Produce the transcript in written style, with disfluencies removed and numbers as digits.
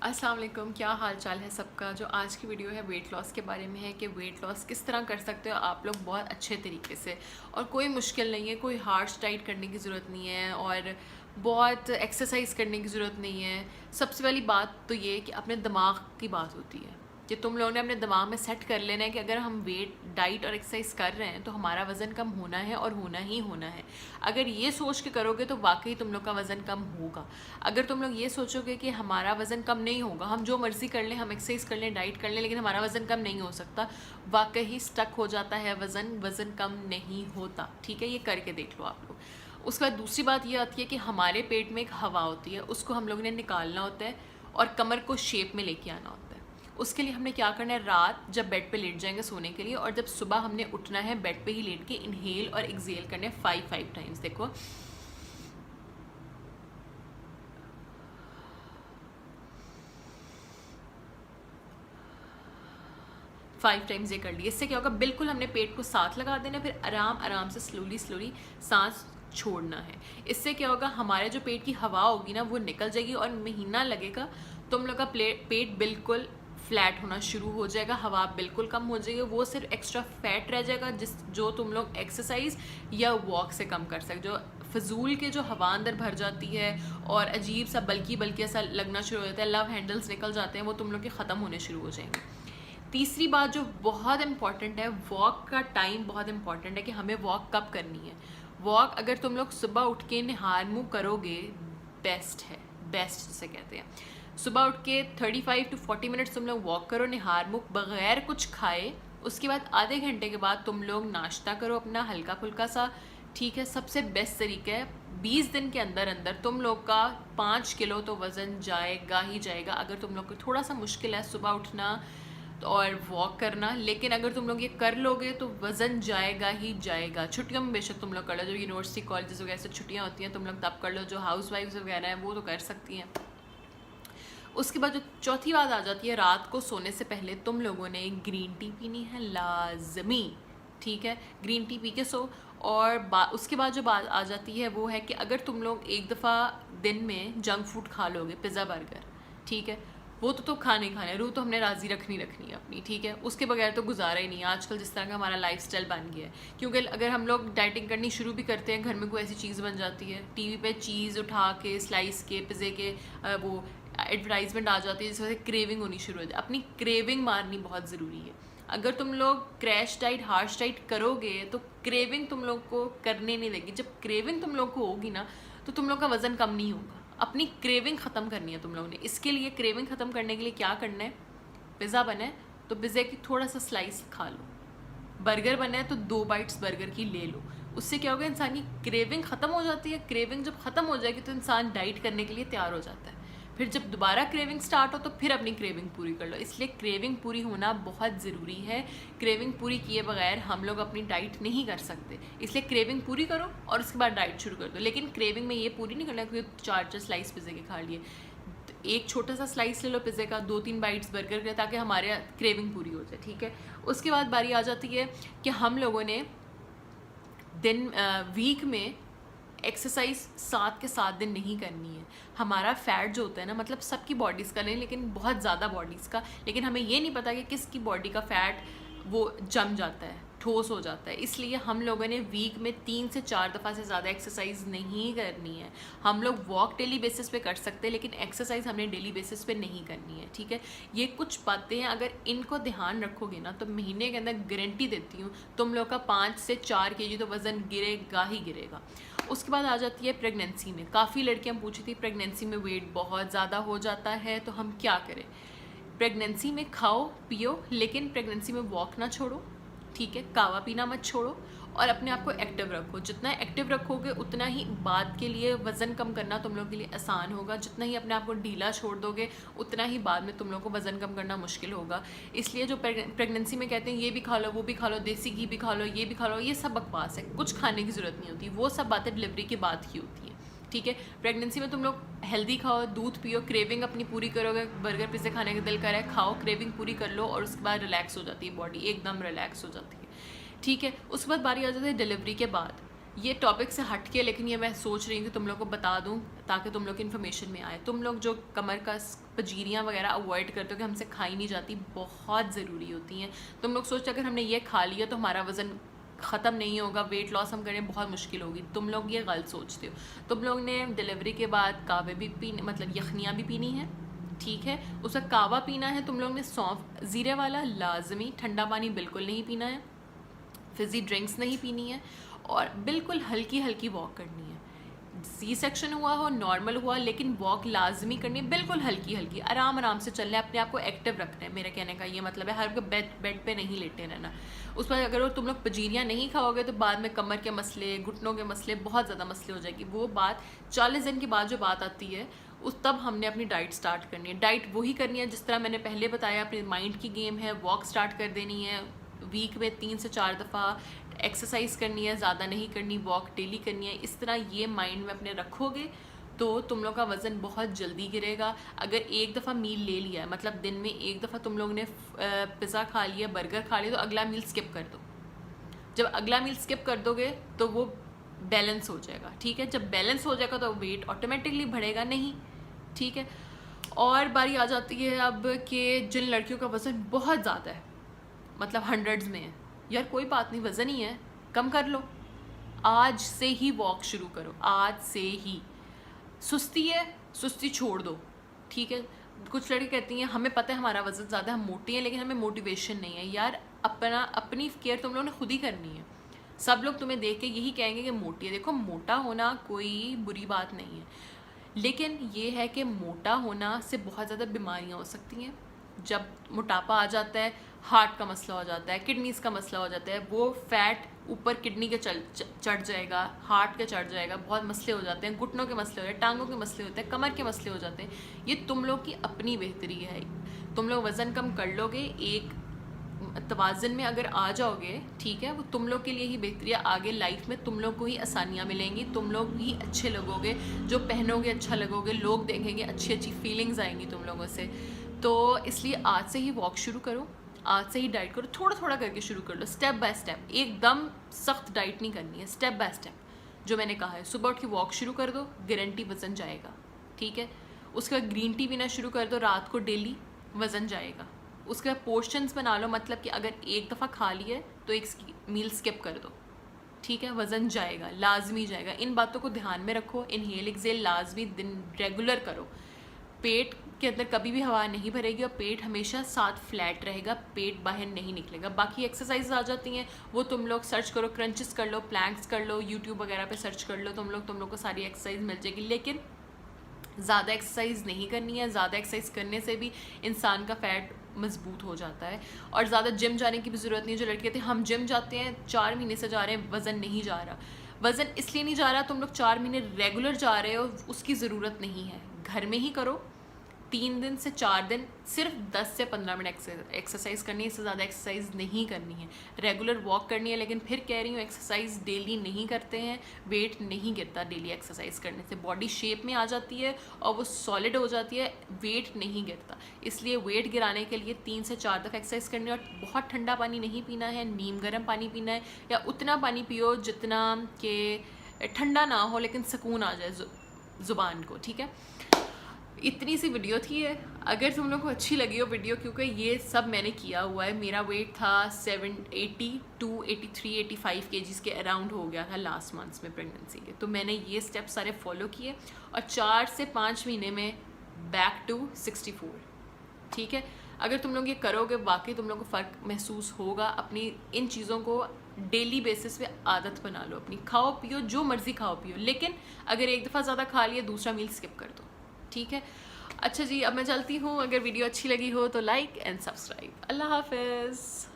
अस्सलाम वालेकुम, क्या हाल चाल है सबका। जो आज की वीडियो है वेट लॉस के बारे में है कि वेट लॉस किस तरह कर सकते हो आप लोग बहुत अच्छे तरीके से, और कोई मुश्किल नहीं है, कोई हार्श डाइट करने की ज़रूरत नहीं है और बहुत एक्सरसाइज करने की ज़रूरत नहीं है। सबसे पहली बात तो ये कि अपने दिमाग की बात होती है कि तुम लोगों ने अपने दिमाग में सेट कर लेना है कि अगर हम वेट डाइट और एक्सरसाइज कर रहे हैं तो हमारा वज़न कम होना है और होना ही होना है। अगर ये सोच के करोगे तो वाकई तुम लोग का वज़न कम होगा। अगर तुम लोग ये सोचोगे कि हमारा वज़न कम नहीं होगा, हम जो मर्ज़ी कर लें, हम एक्सरसाइज कर लें, डाइट कर लें, लेकिन हमारा वज़न कम नहीं हो सकता, वाकई स्टक हो जाता है वज़न कम नहीं होता। ठीक है, ये करके देख लो आप लोग। उसके बाद दूसरी बात ये आती है कि हमारे पेट में एक हवा होती है, उसको हम लोगों ने निकालना होता है और कमर को शेप में लेके आना होता है। उसके लिए हमने क्या करना है, रात जब बेड पे लेट जाएंगे सोने के लिए, और जब सुबह हमने उठना है बेड पे ही लेट के इनहेल और एक्सहेल करने 5 टाइम्स। देखो 5 टाइम्स ये कर लिए। इससे क्या होगा, बिल्कुल हमने पेट को साथ लगा देना, फिर आराम आराम से स्लोली स्लोली सांस छोड़ना है। इससे क्या होगा, हमारे जो पेट की हवा होगी ना वो निकल जाएगी और महीना लगेगा तुम लोग का पेट बिल्कुल फ्लैट होना शुरू हो जाएगा, हवा बिल्कुल कम हो जाएगी, वो सिर्फ एक्स्ट्रा फैट रह जाएगा जो तुम लोग एक्सरसाइज या वॉक से कम कर सकते। जो फजूल के जो हवा अंदर भर जाती है और अजीब सा बल्कि बल्कि ऐसा लगना शुरू हो जाता है, लव हैंडल्स निकल जाते हैं, वो तुम लोग के ख़त्म होने शुरू हो जाएंगे। तीसरी बात जो बहुत इंपॉर्टेंट है, वॉक का टाइम बहुत इंपॉर्टेंट है कि हमें वॉक कब करनी है। वॉक अगर तुम लोग सुबह उठ के निहार मुँह करोगे, बेस्ट है, बेस्ट जिसे कहते हैं। सुबह उठ के 35 to 40 मिनट्स तुम लोग वॉक करो निहार मुँह बगैर कुछ खाए। उसके बाद आधे घंटे के बाद तुम लोग नाश्ता करो अपना हल्का फुल्का सा। ठीक है, सबसे बेस्ट तरीका है, 20 दिन के अंदर अंदर तुम लोग का 5 किलो तो वज़न जाएगा ही जाएगा। अगर तुम लोग को थोड़ा सा मुश्किल है सुबह उठना और वॉक करना, लेकिन अगर तुम लोग ये कर लोगे तो वज़न जाएगा ही जाएगा। छुट्टियों में बेशक तुम लोग कर लो, जो यूनिवर्सिटी कॉलेजेस वगैरह से छुट्टियाँ होती हैं तुम लोग तब कर लो, जो हाउस वाइफ्स वगैरह हैं वो तो कर सकती हैं। उसके बाद जो चौथी बात आ जाती है, रात को सोने से पहले तुम लोगों ने ग्रीन टी पीनी है लाजमी। ठीक है, ग्रीन टी पी के सो। और उसके बाद जो बात आ जाती है वो है कि अगर तुम लोग एक दफ़ा दिन में जंक फूड खा लोगे, पिज़्ज़ा बर्गर, ठीक है, वो तो खाने खाने, रूह तो हमने राज़ी रखनी है अपनी। ठीक है, उसके बगैर तो गुजारा ही नहीं है आजकल जिस तरह का हमारा लाइफस्टाइल बन गया है। क्योंकि अगर हम लोग डाइटिंग करनी शुरू भी करते हैं, घर में कोई ऐसी चीज़ बन जाती है, टीवी पे चीज़ उठा के स्लाइस के पिज़्ज़े के वो एडवर्टाइजमेंट आ जाती है, जिस वजह से क्रेविंग होनी शुरू हो जाती है। अपनी क्रेविंग मारनी बहुत ज़रूरी है। अगर तुम लोग क्रैश डाइट हार्श डाइट करोगे तो क्रेविंग तुम लोग को करने नहीं देगी। जब क्रेविंग तुम लोग को होगी ना तो तुम लोग का वज़न कम नहीं होगा। अपनी क्रेविंग ख़त्म करनी है तुम लोगों ने। इसके लिए क्रेविंग ख़त्म करने के लिए क्या करना है, पिज़्ज़ा बना है तो पिज़्ज़े की थोड़ा सा स्लाइस खा लो, बर्गर बना है तो 2 बाइट्स बर्गर की ले लो। उससे क्या होगा, इंसान की क्रेविंग ख़त्म हो जाती है। क्रेविंग जब ख़त्म हो जाएगी तो इंसान डाइट करने के लिए तैयार हो जाता है। फिर जब दोबारा क्रेविंग स्टार्ट हो तो फिर अपनी क्रेविंग पूरी कर लो। इसलिए क्रेविंग पूरी होना बहुत ज़रूरी है। क्रेविंग पूरी किए बगैर हम लोग अपनी डाइट नहीं कर सकते। इसलिए क्रेविंग पूरी करो और उसके बाद डाइट शुरू कर दो। लेकिन क्रेविंग में ये पूरी नहीं करना कि 4 स्लाइस पिज़्ज़े के खा लिए। एक छोटा सा स्लाइस ले लो पिज़्ज़े का, 2-3 बाइट्स बर्गर के, ताकि हमारे क्रेविंग पूरी हो जाए। ठीक है, उसके बाद बारी आ जाती है कि हम लोगों ने वीक में एक्सरसाइज 7 के 7 दिन नहीं करनी है। हमारा फैट जो होता है ना, मतलब सबकी बॉडीज़ का नहीं, लेकिन बहुत ज़्यादा बॉडीज़ का, लेकिन हमें ये नहीं पता कि किसकी बॉडी का फ़ैट वो जम जाता है, ठोस हो जाता है। इसलिए हम लोगों ने वीक में 3 से 4 दफ़ा से ज़्यादा एक्सरसाइज नहीं करनी है। हम लोग वॉक डेली बेसिस पे कर सकते हैं, लेकिन एक्सरसाइज हमने डेली बेसिस पे नहीं करनी है। ठीक है, ये कुछ बातें हैं, अगर इनको ध्यान रखोगे ना तो महीने के अंदर गारंटी देती हूँ तुम लोग का 5 से 4 kg तो वज़न गिरेगा ही गिरेगा। उसके बाद आ जाती है प्रेगनेंसी में। काफ़ी लड़कियां पूछी थी प्रेगनेंसी में वेट बहुत ज़्यादा हो जाता है तो हम क्या करें। प्रेगनेंसी में खाओ पियो, लेकिन प्रेगनेंसी में वॉक ना छोड़ो। ठीक है, कावा पीना मत छोड़ो और अपने आप को एक्टिव रखो। जितना एक्टिव रखोगे उतना ही बाद के लिए वज़न कम करना तुम लोग के लिए आसान होगा। जितना ही अपने आप को ढीला छोड़ दोगे उतना ही बाद में तुम लोग को वज़न कम करना मुश्किल होगा। इसलिए जो प्रेगनेंसी में कहते हैं ये भी खा लो, वो भी खा लो, देसी घी भी खा लो, ये भी खा लो, ये सब बकवास है। कुछ खाने की ज़रूरत नहीं होती, वो सब बातें डिलीवरी के बाद ही होती हैं। ठीक है, प्रेगनेंसी में तुम लोग हेल्दी खाओ, दूध पियो, क्रेविंग अपनी पूरी करोगे। बर्गर पिज़्ज़ा खाने का दिल कर रहा है, खाओ, क्रेविंग पूरी कर लो और उसके बाद रिलैक्स हो जाती है बॉडी, एकदम रिलैक्स हो जाती है। ठीक है, उसके बाद बारी आ जाती है डिलीवरी के बाद। ये टॉपिक से हट के, लेकिन ये मैं सोच रही हूँ कि तुम लोग को बता दूँ ताकि तुम लोग की इन्फॉर्मेशन में आए। तुम लोग जो कमर का पजीरियाँ वगैरह अवॉइड करते हो कि हमसे खाई नहीं जाती, बहुत ज़रूरी होती हैं। तुम लोग सोचते अगर हमने ये खा लिया तो हमारा वज़न ख़त्म नहीं होगा, वेट लॉस हम करें बहुत मुश्किल होगी। तुम लोग ये गलत सोचते हो। तुम लोग ने डिलीवरी के बाद कावे भी पीने, मतलब यखनियाँ भी पीनी है, ठीक है, उसका कावा पीना है। तुम लोग ने सौंफ ज़ीरे वाला लाजमी, ठंडा पानी बिल्कुल नहीं पीना है, फिज़ी ड्रिंक्स नहीं पीनी है, और बिल्कुल हल्की हल्की वॉक करनी है। सी सेक्शन हुआ हो, नॉर्मल हुआ, लेकिन वॉक लाजमी करनी है, बिल्कुल हल्की हल्की, आराम आराम से चलना है, अपने आप को एक्टिव रखना है। मेरा कहने का ये मतलब है, हर बेड पे नहीं लेटे रहना। उस पर अगर तुम लोग पजीरियाँ नहीं खाओगे तो बाद में कमर के मसले, घुटनों के मसले, बहुत ज़्यादा मसले हो जाएगी। वो बात 40 दिन के बाद जो बात आती है, उस तब हमने अपनी डाइट स्टार्ट करनी है। डाइट वही करनी है जिस तरह मैंने पहले बताया, अपने माइंड की गेम है। वॉक स्टार्ट कर देनी है, वीक में 3 से 4 दफ़ा एक्सरसाइज करनी है, ज़्यादा नहीं करनी, वॉक डेली करनी है। इस तरह ये माइंड में अपने रखोगे तो तुम लोग का वज़न बहुत जल्दी गिरेगा। अगर एक दफ़ा मील ले लिया है, मतलब दिन में एक दफ़ा तुम लोग ने पिज़्ज़ा खा लिया, बर्गर खा लिया, तो अगला मील स्किप कर दो। जब अगला मील स्किप कर दोगे तो वो बैलेंस हो जाएगा, ठीक है। जब बैलेंस हो जाएगा तो वेट ऑटोमेटिकली बढ़ेगा नहीं, ठीक है। और बारी आ जाती है अब कि जिन लड़कियों का वज़न बहुत ज़्यादा है, मतलब 100s में है, यार कोई बात नहीं, वज़न ही है, कम कर लो। आज से ही वॉक शुरू करो, आज से ही। सुस्ती है, सुस्ती छोड़ दो, ठीक है। कुछ लड़की कहती हैं हमें पता है हमारा वज़न ज़्यादा, हम मोटी हैं, लेकिन हमें मोटिवेशन नहीं है। यार अपनी केयर तुम लोगों ने खुद ही करनी है। सब लोग तुम्हें देख के यही कहेंगे कि मोटी है। देखो, मोटा होना कोई बुरी बात नहीं है, लेकिन ये है कि मोटा होना से बहुत ज़्यादा बीमारियाँ हो सकती हैं। जब मोटापा आ जाता है, हार्ट का मसला हो जाता है, किडनीज़ का मसला हो जाता है, वो फैट ऊपर किडनी के चढ़ जाएगा, हार्ट के चढ़ जाएगा, बहुत मसले हो जाते हैं, घुटनों के मसले हो जाते हैं, टांगों के मसले होते हैं, कमर के मसले हो जाते हैं। ये तुम लोग की अपनी बेहतरी है। तुम लोग वज़न कम कर लोगे, एक तवाज़न में अगर आ जाओगे, ठीक है, वो तुम लोग के लिए ही बेहतरी है। आगे लाइफ में तुम लोग को ही आसानियाँ मिलेंगी, तुम लोग ही अच्छे लगोगे, जो पहनोगे अच्छा लगोगे, लोग देखेंगे, अच्छी अच्छी फीलिंग्स आएंगी तुम लोगों से। तो इसलिए आज से ही वॉक शुरू करो, आज से ही डाइट करो, थोड़ा थोड़ा करके शुरू कर लो, स्टेप बाय स्टेप। एकदम सख्त डाइट नहीं करनी है, स्टेप बाय स्टेप। जो मैंने कहा है, सुबह उठ के वॉक शुरू कर दो, गारंटी वज़न जाएगा, ठीक है। उसके बाद ग्रीन टी पीना शुरू कर दो रात को डेली, वज़न जाएगा। उसके बाद पोर्शंस बना लो, मतलब कि अगर एक दफ़ा खा लिया है तो एक मील स्किप कर दो, ठीक है, वज़न जाएगा, लाजमी जाएगा। इन बातों को ध्यान में रखो। इनहेल एक्सेल लाजमी दिन रेगुलर करो। पेट के अंदर कभी भी हवा नहीं भरेगी और पेट हमेशा साथ फ्लैट रहेगा, पेट बाहर नहीं निकलेगा। बाकी एक्सरसाइज आ जाती हैं, वो तुम लोग सर्च करो, क्रंचेस कर लो, प्लैंक्स कर लो, यूट्यूब वगैरह पे सर्च कर लो, तुम लोग को सारी एक्सरसाइज मिल जाएगी। लेकिन ज़्यादा एक्सरसाइज नहीं करनी है। ज़्यादा एक्सरसाइज करने से भी इंसान का फैट मजबूत हो जाता है, और ज़्यादा जिम जाने की भी ज़रूरत नहीं है। जो लड़के कहते हैं हम जिम जाते हैं, 4 महीने से जा रहे हैं, वज़न नहीं जा रहा। वज़न इसलिए नहीं जा रहा, तुम लोग 4 महीने रेगुलर जा रहे हो, उसकी ज़रूरत नहीं है। घर में ही करो, 3 दिन से 4 दिन, सिर्फ 10 से 15 मिनट एक्सरसाइज करनी है, इससे ज़्यादा एक्सरसाइज नहीं करनी है। रेगुलर वॉक करनी है, लेकिन फिर कह रही हूँ एक्सरसाइज डेली नहीं करते हैं, वेट नहीं गिरता डेली एक्सरसाइज करने से। बॉडी शेप में आ जाती है और वो सॉलिड हो जाती है, वेट नहीं गिरता। इसलिए वेट गिराने के लिए 3 से 4 दफ़ा एक्सरसाइज करनी है। और बहुत ठंडा पानी नहीं पीना है, नीम गर्म पानी पीना है, या उतना पानी पियो जितना कि ठंडा ना हो लेकिन सुकून आ जाए ज़ुबान को, ठीक है। इतनी सी वीडियो थी है। अगर तुम लोग को अच्छी लगी हो वीडियो, क्योंकि ये सब मैंने किया हुआ है, मेरा वेट था 82, 83, 85 kgs के अराउंड हो गया था लास्ट मंथ्स में प्रेगनेंसी के। तो मैंने ये स्टेप सारे फॉलो किए और 4 से 5 महीने में बैक टू 64, ठीक है। अगर तुम लोग ये करोगे, वाकई तुम लोग को फ़र्क महसूस होगा। अपनी इन चीज़ों को डेली बेसिस पे आदत बना लो अपनी। खाओ पियो, जो मर्ज़ी खाओ पियो, लेकिन अगर एक दफ़ा ज़्यादा खा लिया, दूसरा मील स्किप कर दो, ठीक है। अच्छा जी, अब मैं चलती हूँ। अगर वीडियो अच्छी लगी हो तो लाइक एंड सब्सक्राइब। अल्लाह हाफ़िज़।